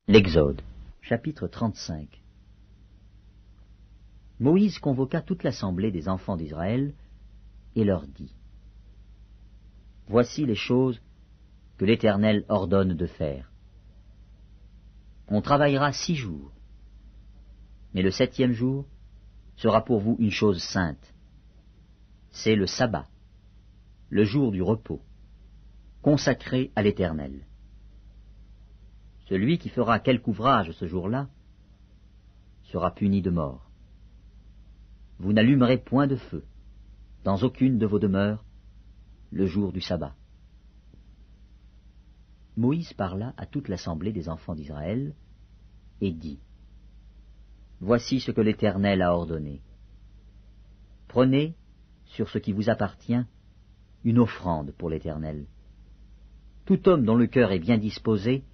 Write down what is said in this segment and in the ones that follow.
L'Exode, chapitre 35. Moïse convoqua toute l'assemblée des enfants d'Israël et leur dit : Voici les choses que l'Éternel ordonne de faire. On travaillera 6 jours, mais le 7e jour sera pour vous une chose sainte. C'est le sabbat, le jour du repos, consacré à l'Éternel. Celui qui fera quelque ouvrage ce jour-là sera puni de mort. Vous n'allumerez point de feu dans aucune de vos demeures le jour du sabbat. Moïse parla à toute l'assemblée des enfants d'Israël et dit : Voici ce que l'Éternel a ordonné. Prenez, sur ce qui vous appartient, une offrande pour l'Éternel. Tout homme dont le cœur est bien disposé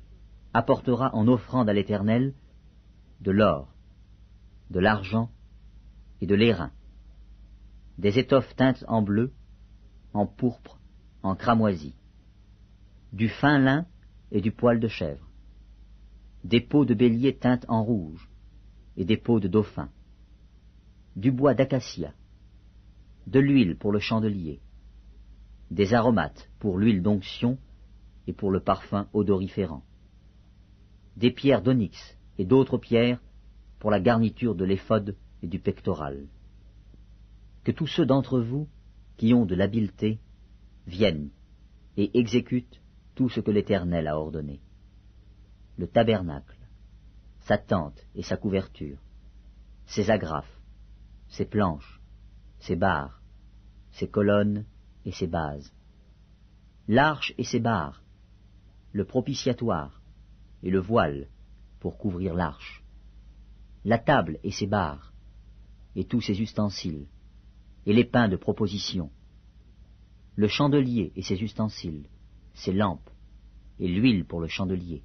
apportera en offrande à l'Éternel de l'or, de l'argent et de l'airain, des étoffes teintes en bleu, en pourpre, en cramoisi, du fin lin et du poil de chèvre, des peaux de bélier teintes en rouge et des peaux de dauphin, du bois d'acacia, de l'huile pour le chandelier, des aromates pour l'huile d'onction et pour le parfum odoriférant, des pierres d'onyx et d'autres pierres pour la garniture de l'éphod et du pectoral. Que tous ceux d'entre vous qui ont de l'habileté viennent et exécutent tout ce que l'Éternel a ordonné. Le tabernacle, sa tente et sa couverture, ses agrafes, ses planches, ses barres, ses colonnes et ses bases, l'arche et ses barres, le propitiatoire et le voile pour couvrir l'arche, la table et ses barres, et tous ses ustensiles, et les pains de proposition, le chandelier et ses ustensiles, ses lampes, et l'huile pour le chandelier,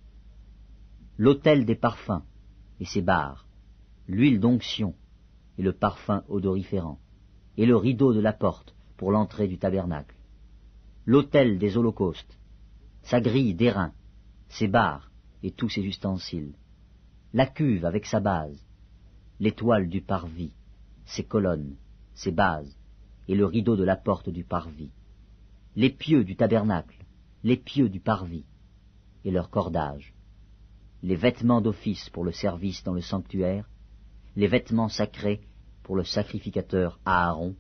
l'autel des parfums et ses barres, l'huile d'onction et le parfum odoriférant, et le rideau de la porte pour l'entrée du tabernacle, l'autel des holocaustes, sa grille d'airain, ses barres et tous ses ustensiles, la cuve avec sa base, l'étoile du parvis, ses colonnes, ses bases, et le rideau de la porte du parvis, les pieux du tabernacle, les pieux du parvis, et leur cordage, les vêtements d'office pour le service dans le sanctuaire, les vêtements sacrés pour le sacrificateur Aaron,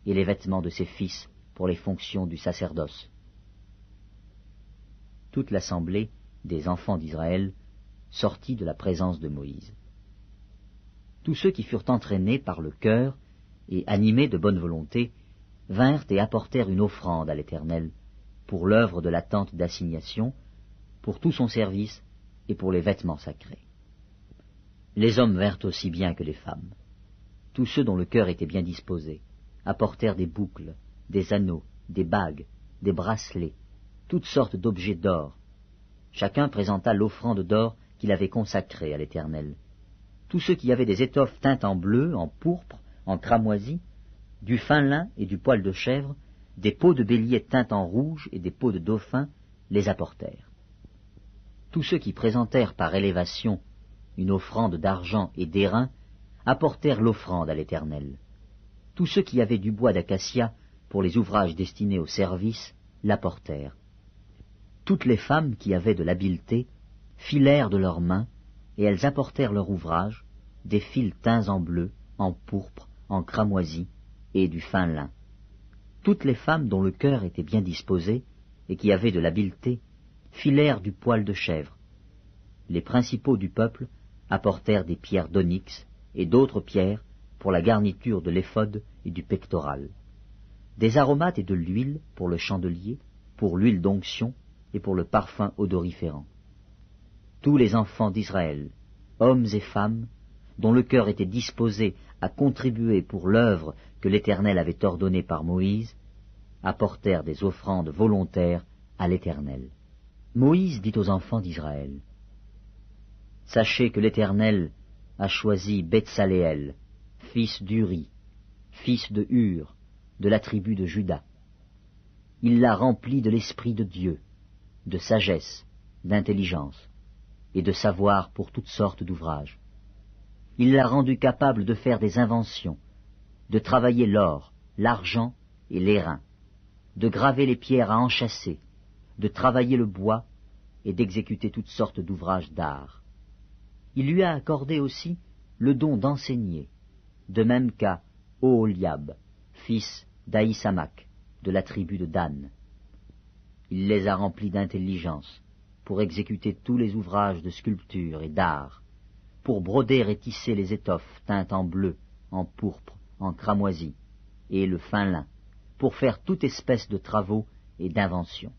et les vêtements de ses fils pour les fonctions du sacerdoce. Toute l'assemblée des enfants d'Israël sortit de la présence de Moïse. Tous ceux qui furent entraînés par le cœur et animés de bonne volonté vinrent et apportèrent une offrande à l'Éternel pour l'œuvre de la tente d'assignation, pour tout son service et pour les vêtements sacrés. Les hommes vinrent aussi bien que les femmes. Tous ceux dont le cœur était bien disposé apportèrent des boucles, des anneaux, des bagues, des bracelets, toutes sortes d'objets d'or. Chacun présenta l'offrande d'or qu'il avait consacrée à l'Éternel. Tous ceux qui avaient des étoffes teintes en bleu, en pourpre, en cramoisi, du fin lin et du poil de chèvre, des peaux de bélier teintes en rouge et des peaux de dauphin, les apportèrent. Tous ceux qui présentèrent par élévation une offrande d'argent et d'airain apportèrent l'offrande à l'Éternel. Tous ceux qui avaient du bois d'acacia pour les ouvrages destinés au service l'apportèrent. Toutes les femmes qui avaient de l'habileté filèrent de leurs mains, et elles apportèrent leur ouvrage, des fils teints en bleu, en pourpre, en cramoisi, et du fin lin. Toutes les femmes dont le cœur était bien disposé, et qui avaient de l'habileté, filèrent du poil de chèvre. Les principaux du peuple apportèrent des pierres d'onyx, et d'autres pierres pour la garniture de l'éphod et du pectoral, des aromates et de l'huile pour le chandelier, pour l'huile d'onction, et pour le parfum odoriférant. Tous les enfants d'Israël, hommes et femmes, dont le cœur était disposé à contribuer pour l'œuvre que l'Éternel avait ordonnée par Moïse, apportèrent des offrandes volontaires à l'Éternel. Moïse dit aux enfants d'Israël : Sachez que l'Éternel a choisi Betsaléel, fils d'Uri, fils de Hur, de la tribu de Juda. Il l'a rempli de l'Esprit de Dieu, de sagesse, d'intelligence, et de savoir pour toutes sortes d'ouvrages. Il l'a rendu capable de faire des inventions, de travailler l'or, l'argent et l'airain, de graver les pierres à enchâsser, de travailler le bois et d'exécuter toutes sortes d'ouvrages d'art. Il lui a accordé aussi le don d'enseigner, de même qu'à Oholiab, fils d'Ahisamak, de la tribu de Dan. Il les a remplis d'intelligence, pour exécuter tous les ouvrages de sculpture et d'art, pour broder et tisser les étoffes teintes en bleu, en pourpre, en cramoisi, et le fin lin, pour faire toute espèce de travaux et d'inventions.